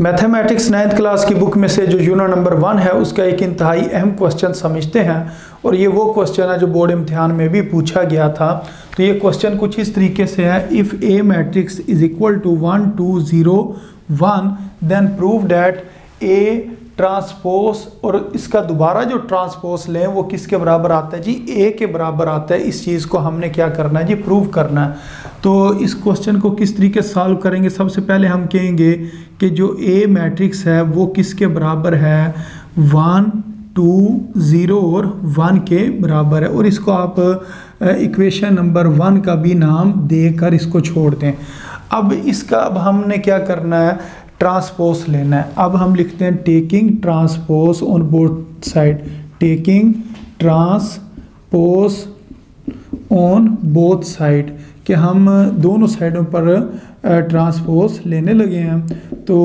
Mathematics 9th class की book में से जो यूनिट नंबर 1 है उसका एक इंतहाई अहम क्वेश्चन समझते हैं और ये वो क्वेश्चन है जो बोर्ड इम्तिहान में भी पूछा गया था। तो ये क्वेश्चन कुछ इस तरीके से है, if a matrix is equal to 1 2 0 1 then prove that A transpose, और इसका दोबारा जो ट्रांसपोज लें वो किसके बराबर आता है जी, ए के बराबर आता है। इस चीज़ को हमने क्या करना है जी, प्रूव करना है। तो इस क्वेश्चन को किस तरीके से सॉल्व करेंगे, सबसे पहले हम कहेंगे कि जो ए मैट्रिक्स है वो किसके बराबर है, 1 2 0 और 1 के बराबर है। और इसको आप इक्वेशन नंबर 1 का भी नाम देकर इसको छोड़ दें। अब इसका अब हमने क्या करना है, ट्रांसपोज लेना है। अब हम लिखते हैं taking transpose on both side, taking transpose on both side, कि हम दोनों साइडों पर ट्रांसपोज लेने लगे हैं। तो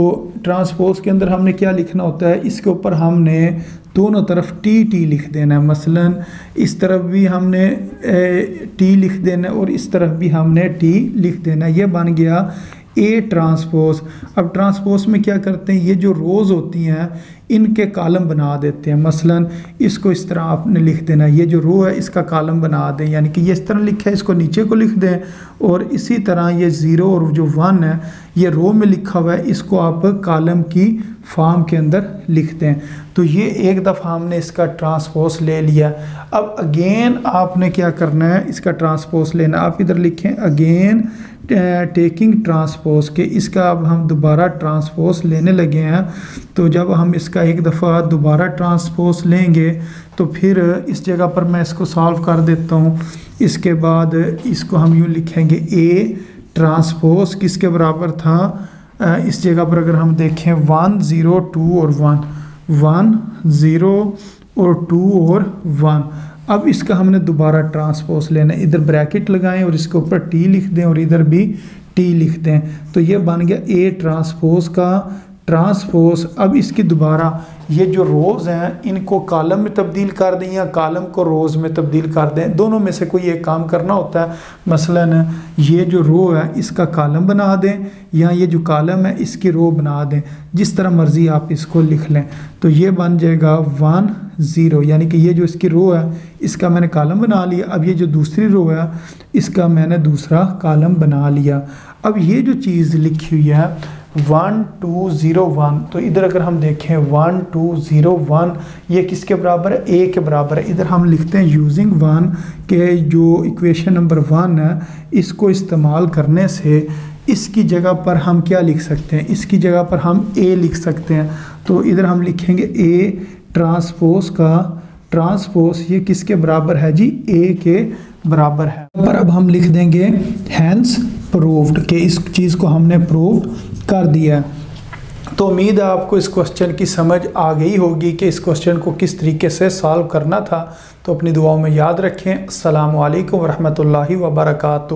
ट्रांसपोज के अंदर हमने क्या लिखना होता है, इसके ऊपर हमने दोनों तरफ टी लिख देना है। मसलन इस तरफ भी हमने टी लिख देना है और इस तरफ भी हमने टी लिख देना है। ये बन गया ए ट्रांसपोज। अब ट्रांसपोज में क्या करते हैं, ये जो रोज़ होती हैं इनके कॉलम बना देते हैं। मसलन इसको इस तरह आपने लिख देना, ये जो रो है इसका कॉलम बना दें, यानी कि ये इस तरह लिखा है, इसको नीचे को लिख दें। और इसी तरह ये 0 और जो 1 है ये रो में लिखा हुआ है, इसको आप कॉलम की फॉर्म के अंदर लिख दें। तो ये एक दफ़ा हमने इसका ट्रांसपोज ले लिया। अब अगेन आपने क्या करना है, इसका ट्रांसपोज लेना। आप इधर लिखें अगेन टेकिंग ट्रांसपोज, के इसका अब हम दोबारा ट्रांसपोज लेने लगे हैं। तो जब हम इसका एक दफ़ा दोबारा ट्रांसपोज लेंगे तो फिर इस जगह पर मैं इसको सॉल्व कर देता हूँ। इसके बाद इसको हम यूँ लिखेंगे ए ट्रांसपोज किसके बराबर था, इस जगह पर अगर हम देखें 1 0 2 और 1 0 और 2 और 1। अब इसका हमने दोबारा ट्रांसपोज लेना है, इधर ब्रैकेट लगाएं और इसके ऊपर टी लिख दें और इधर भी टी लिख दें। तो ये बन गया ए ट्रांसपोज का ट्रांसपोज। अब इसकी दोबारा ये जो रोज़ हैं इनको कॉलम में तब्दील कर दें या कॉलम को रोज़ में तब्दील कर दें, दोनों में से कोई एक काम करना होता है। मसलन ये जो रो है इसका कॉलम बना दें या ये जो कॉलम है इसकी रो बना दें, जिस तरह मर्ज़ी आप इसको लिख लें। तो ये बन जाएगा 1 0, यानी कि ये जो इसकी रो है इसका मैंने कॉलम बना लिया। अब ये जो दूसरी रो है इसका मैंने दूसरा कॉलम बना लिया। अब ये जो चीज़ लिखी हुई है 1 2 0 1, तो इधर अगर हम देखें 1 2 0 1 ये किसके बराबर है, ए के बराबर है। इधर हम लिखते हैं यूजिंग 1 के जो इक्वेशन नंबर 1 है इसको इस्तेमाल करने से इसकी जगह पर हम क्या लिख सकते हैं, इसकी जगह पर हम ए लिख सकते हैं। तो इधर हम लिखेंगे ए ट्रांसपोज का ट्रांसपोज ये किसके बराबर है जी, ए के बराबर है। पर अब हम लिख देंगे हैंस प्रूव्ड, के इस चीज़ को हमने प्रूव कर दिया। तो उम्मीद है आपको इस क्वेश्चन की समझ आ गई होगी कि इस क्वेश्चन को किस तरीके से सॉल्व करना था। तो अपनी दुआओं में याद रखें। अस्सलामु अलैकुम वरहमतुल्लाहि वबरकातुहू।